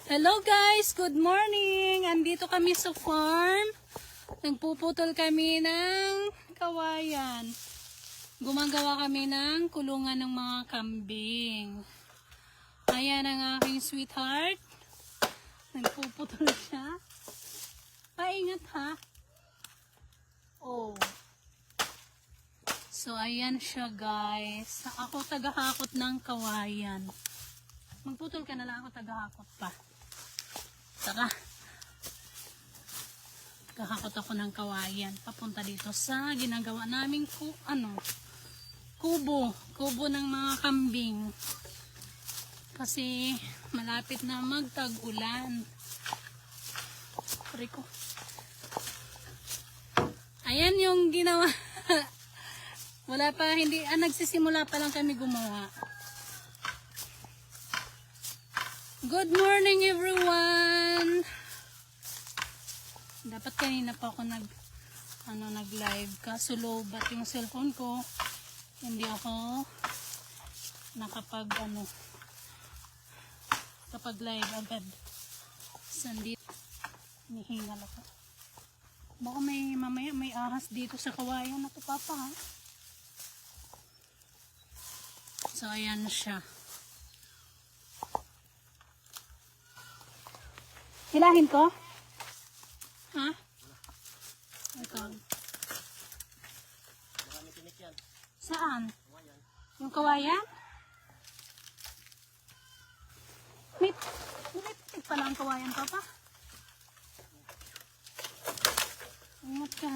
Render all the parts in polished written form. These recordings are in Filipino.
Hello guys, good morning. Andito kami sa farm. Nagpuputol kami ng kawayan. Gumagawa kami ng kulungan ng mga kambing. Ayan ang aking sweetheart. Nagpuputol siya. Paingat ha. Oh. So ayan siya guys. Ako tagahakot ng kawayan. Magputol ka na lang, ako tagahakot pa. Tara. Kahakot ako ng kawayan. Papunta dito sa ginagawa naming kubo ng mga kambing. Kasi malapit na magtag-ulan. Sorry ko. Ayan yung ginawa. Wala pa, nagsisimula pa lang kami gumawa. Good morning everyone. Dapat kanina pa ako nag-live kaso low bat yung cellphone ko. Hindi ako kapag live agad. Sandito nihingal ako. Baka mamaya may ahas dito sa kawayan na to papa ha. So ayan siya. Hilahin ko? Ha? Ikaw. Saan? Yung kawayan? May pitik pala ang kawayan, papa. Ingat ka.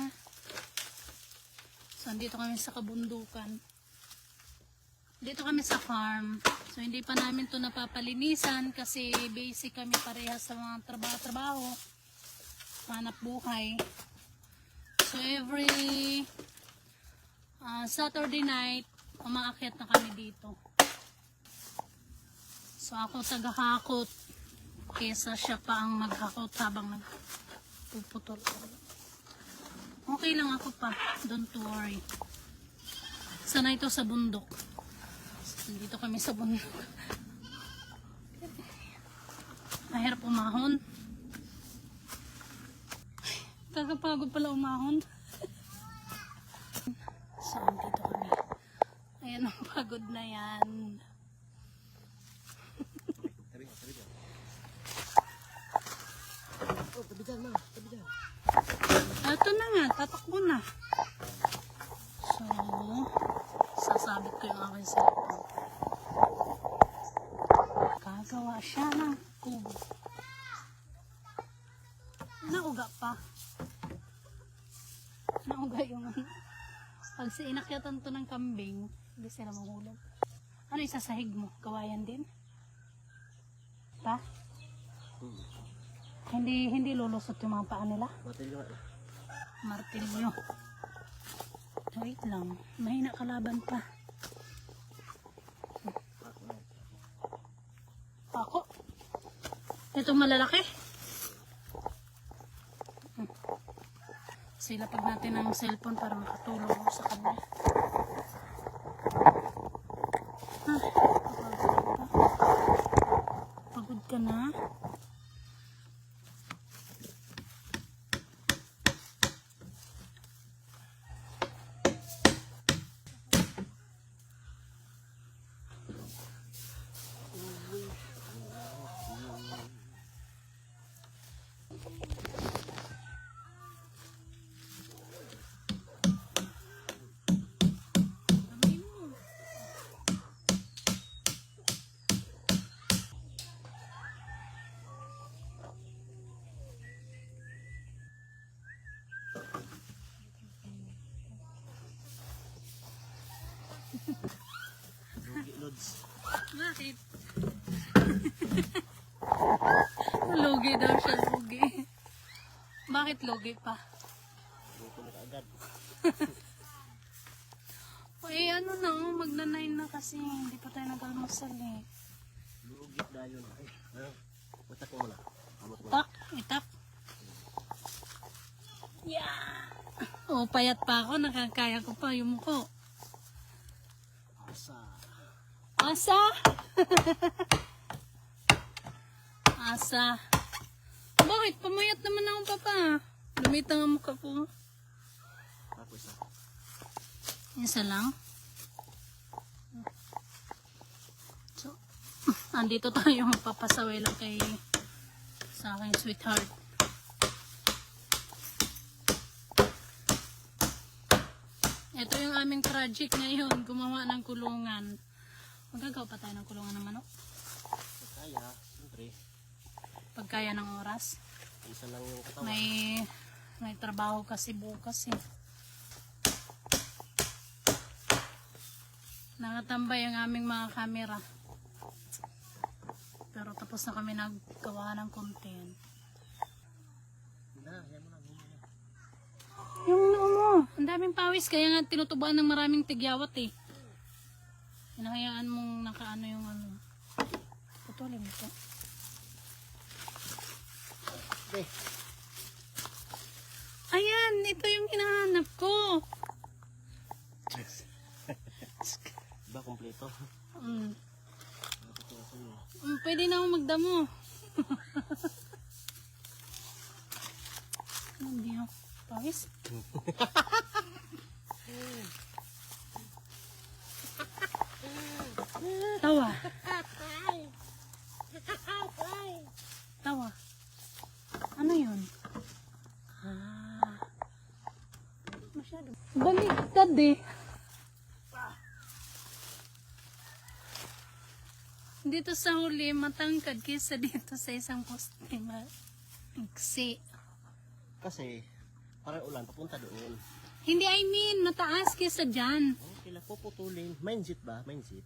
So, andito kami sa kabundukan. Dito kami sa farm. So, hindi pa namin to napapalinisan kasi basic kami parehas sa mga trabaho. Hanap buhay. So, every Saturday night, umaakyat na kami dito. So, ako tagahakot kesa siya pa ang maghakot habang nagpuputol. Okay lang ako pa. Don't worry. Sana ito sa bundok. Dito kami sa bundok. Mahirap umahon. Kakapagod pala umahon. So, dito kami. Ayan ang pagod na yan. Ito na nga, tatakbo na. So, sasabit ko yung aking cellphone. Gagawa siya ng kubo. Nauga pa. Nauga yung pag inakyatan to ng kambing, hindi sila mahulog. Ano isasahig mo? Kawayan din? Pa? Hindi lulusot yung mga paa nila? Martilyo. Wait lang. Mahina kalaban pa. Ako. Ito malalaki. Silapag natin ang cellphone para makatulong ako sa kanya. Pagod ka na. Bakit? Lugi daw siya, lugi. Bakit lugi pa? Eh ano na, magna-9 na kasi hindi pa tayo nag-almusal eh. Lugi na yun. Utak mo na. Itak. Yeah. Oh, payat pa ako, nakakaya ko pa yung muko. Asa? asa. Bakit? Pamayat naman ako, papa. Lumitang ang mukha ko. Ako isa. Isa lang. So, andito tayo magpapasaway lang kay sa aking sweetheart. Ito yung aming project ngayon, gumawa ng kulungan. Magagawa pa tayo ng kulungan ng manok. Kaya, siyempre, Pagkaya ng oras. isa lang yung katawan. May trabaho kasi bukas eh. Nakatambay ang aming mga camera. Pero tapos na kami naggawa ng content. Yan mo lang. Yung ano, ang daming pawis kaya nga tinutubaan ng maraming tigyawat eh. Hinahayaan mong nakaano yung ano. Putulin mo ito. Okay. Ayan, ito yung hinahanap ko. Diba kompleto? Pwede na akong magdamo. Hindi ako. Pawis. Tawa. Tawa. Ano yun? Masyado. Baliktad eh. Dito sa huli, matangkad kaysa dito sa isang poste. Iksi. Kasi, parang ulan, papunta doon. Hindi, I mean, mataas kaysa dyan. Okay lang, puputulin. Mindset ba? Mindset.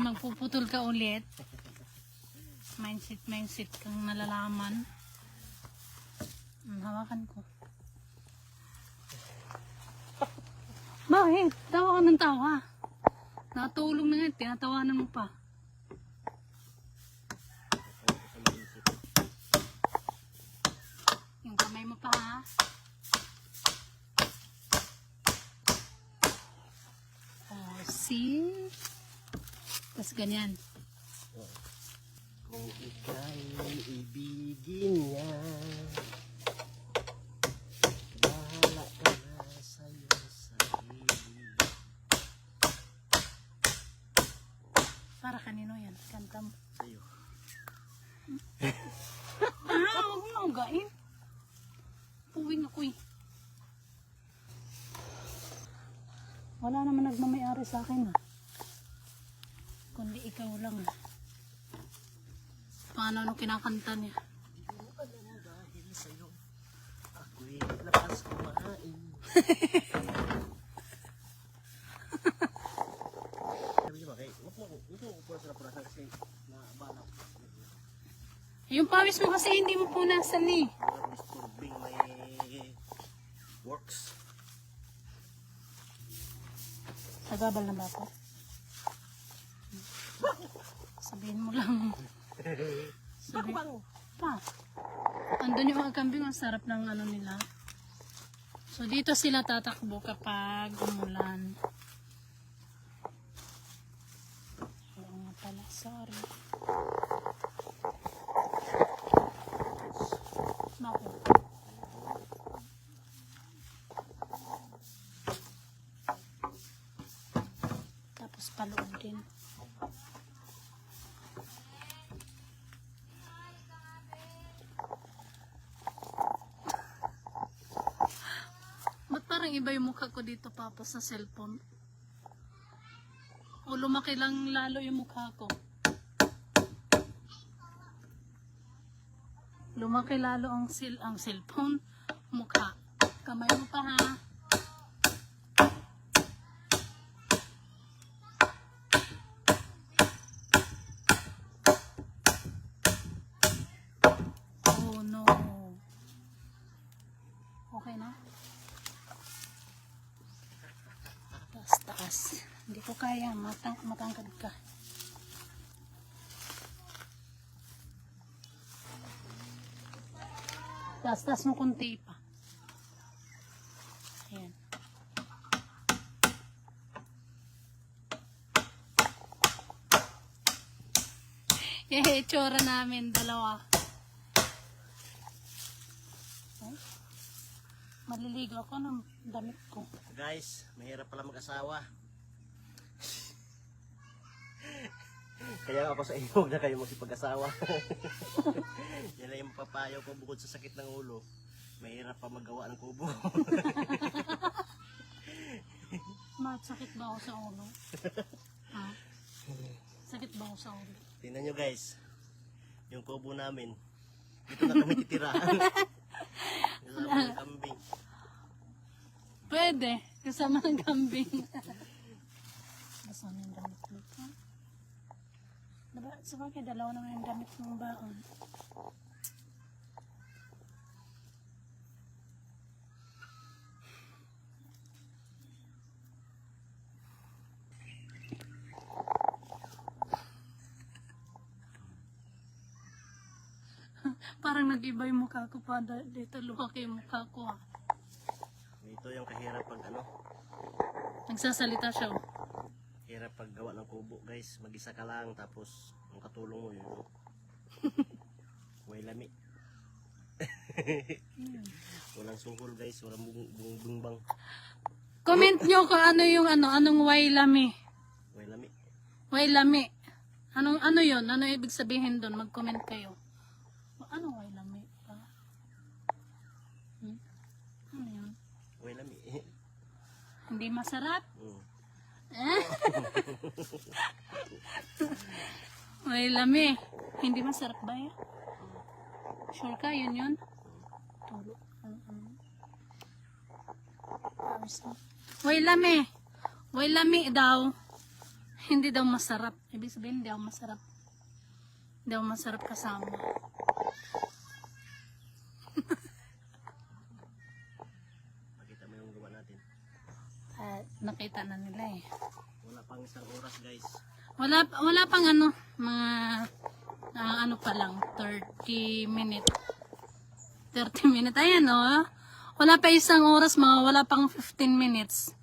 Magpuputol ka ulit. Mindset kang nalalaman. Hawakan ko. Bakit? Tawa ka ng tawa. Natulong na nga, tinatawanan mo pa. Yung kamay mo pa ha. Oh, see? Tapos ganyan. Kung ika'y ibigin niya, bahala ka na sa'yo sarili. Para kanino yan? Kanta mo. Sa'yo. Huwag mo naugain. Puwing ako eh. Wala naman nagmamayari sa akin ha. Kundi ikaw lang ha. Paano nung kinakanta niya? Hindi mo ka na dahil sa'yo, ako'y lakas kumain. Sabi niyo ba, kay, huwag mo pura-pura kasi nabala ko. Yung pawis mo kasi hindi mo punasan eh. Disturbing my works. Sagabal na ba ako? Sabihin mo lang. Sabihin pa. Andun yung mga kambing, ang sarap ng ano nila. So dito sila tatakbo kapag umulan. Oo nga pala, sorry. Naku. Tapos paloob din. Ba't parang iba yung mukha ko dito papos sa cellphone? O lumaki lang lalo yung mukha ko? Lumaki lalo ang cellphone, mukha. Kamay mo pa ha. Oh no. Okay na? Taas. Hindi ko kaya. Matangkad ka. Taas mo kunti pa. Ayan. itsura namin, dalawa. Ay, maliligo ako ng damit ko. Guys, mahirap pala mag-asawa. Kaya ako sa inyo, huwag na kayo magsipag-asawa. Yan lang yung papayo ko bukod sa sakit ng ulo. Mahirap pa magawa ng kubo. Sakit ba ako sa ulo? Ha? Sakit ba ako sa ulo? Tingnan nyo guys, yung kubo namin. Dito na kami titirahan. Kasama ng kambing. Pwede, kasama ng kambing. Kasama yung damit dito. Diba, sabagay, dalawa naman yung damit ng baon. Parang nag-iba yung mukha ko pa. Dito lumaki yung mukha ko. Ah. Ito yung kahirap pag ano, Nagsasalita siya. Oh. hirap pag gawa ng kubo guys. Mag-isa ka lang tapos ang katulong mo yun. Way lami. Walang sungkol guys, walang bungbang. Comment nyo kung ano yung anong wailami. Way lami. Wailami. Ano yun? Ano ibig sabihin doon? Mag-comment kayo. Ano wailami? Ano yun? Way lami. Hindi masarap? Wailami. Hindi masarap ba yan? Sure ka? Yun yun? Tulo. Wailami. Wailami daw. Hindi daw masarap. Ibig sabihin, hindi daw masarap. Hindi daw masarap kasama. Pakita mo yung gawa natin. Nakita na nila eh. Wala pang isang oras guys. Wala pang mga ano pa lang, 30 minutes. 30 minutes. Ayan oh. Wala pa isang oras, wala pang 15 minutes.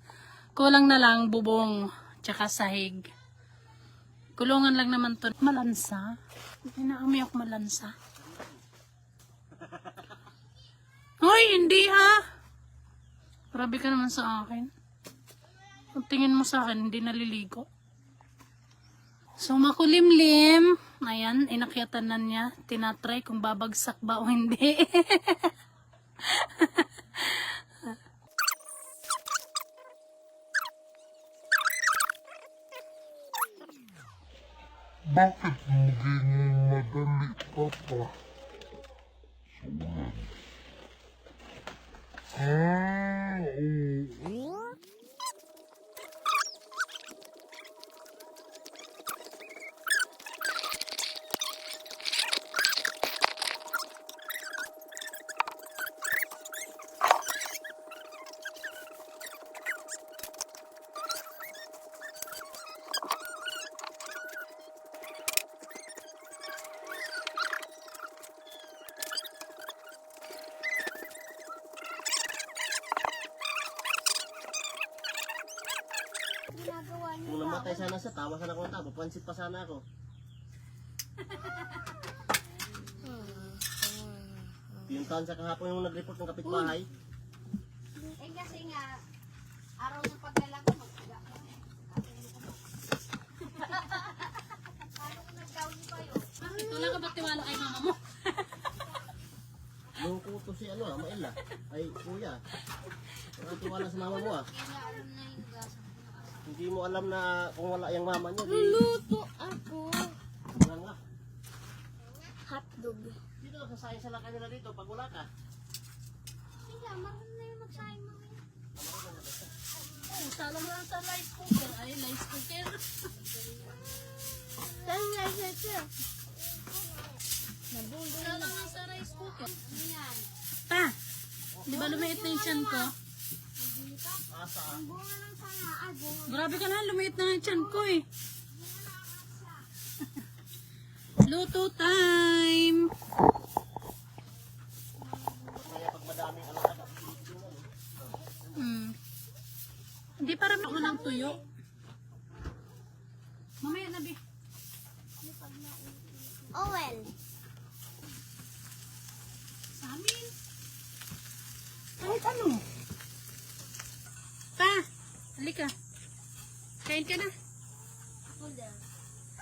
Kulang na lang bubong, tsaka sahig. Kulungan lang naman to. Malansa? Inaamoy ako malansa. Hoy, hindi ha. Grabe ka naman sa akin. Kung tingin mo sa akin, hindi naliligo. So, makulimlim. Ayan, inakyatan na niya. Tinatry kung babagsak ba o hindi. Bakit maging madali pa pa? Oo. Kung namatay sana siya, tawa sana ako ng tawa. Pansit pa sana ako. Yung taon sa kahapon yung nag-report ng kapitbahay. Eh kasi nga, araw ng paglalang ko, magkaga ko. Paano kung nag-down kayo? Wala ka ba tiwala kay mama mo? Nung kuto si Mael ay kuya. Wala tiwala sa mama mo ah. Kaya nga alam na yung gasa. Hindi mo alam na kung wala yung mama niya. Luluto ako. Wala nga. Hotdog. Dito nagsasayang sa lakay nila dito pag wala ka. Hindi nga, marunong na yung magsayang mga yun. Oh, salo mo lang sa rice cooker. Ay, rice cooker. Saan nga ito? Nabulong Salo nga sa rice cooker. yan. Pa, di ba lumiit na yung tiyan ko? Asa? Ang bunga ng sana, bunga. Grabe ka na, lumiit na yung tiyan ko eh. Luto time! Kaya pag madaming alaga. Hindi para ako ng tuyo. Mamaya na, Bi. Oh, Kain ka na. Hold on.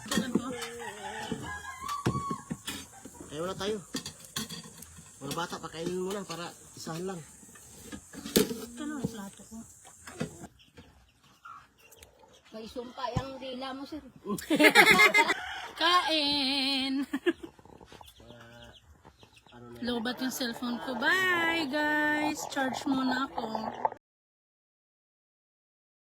Tulan ko. Kaya wala tayo. Mga bata, pakainin mo na para isahan lang. Ito na ang plato ko. May sumpa yung dila mo, sir. Kain! Mga, ano na, Lobat yung cellphone ko. Bye guys! Charge muna ako.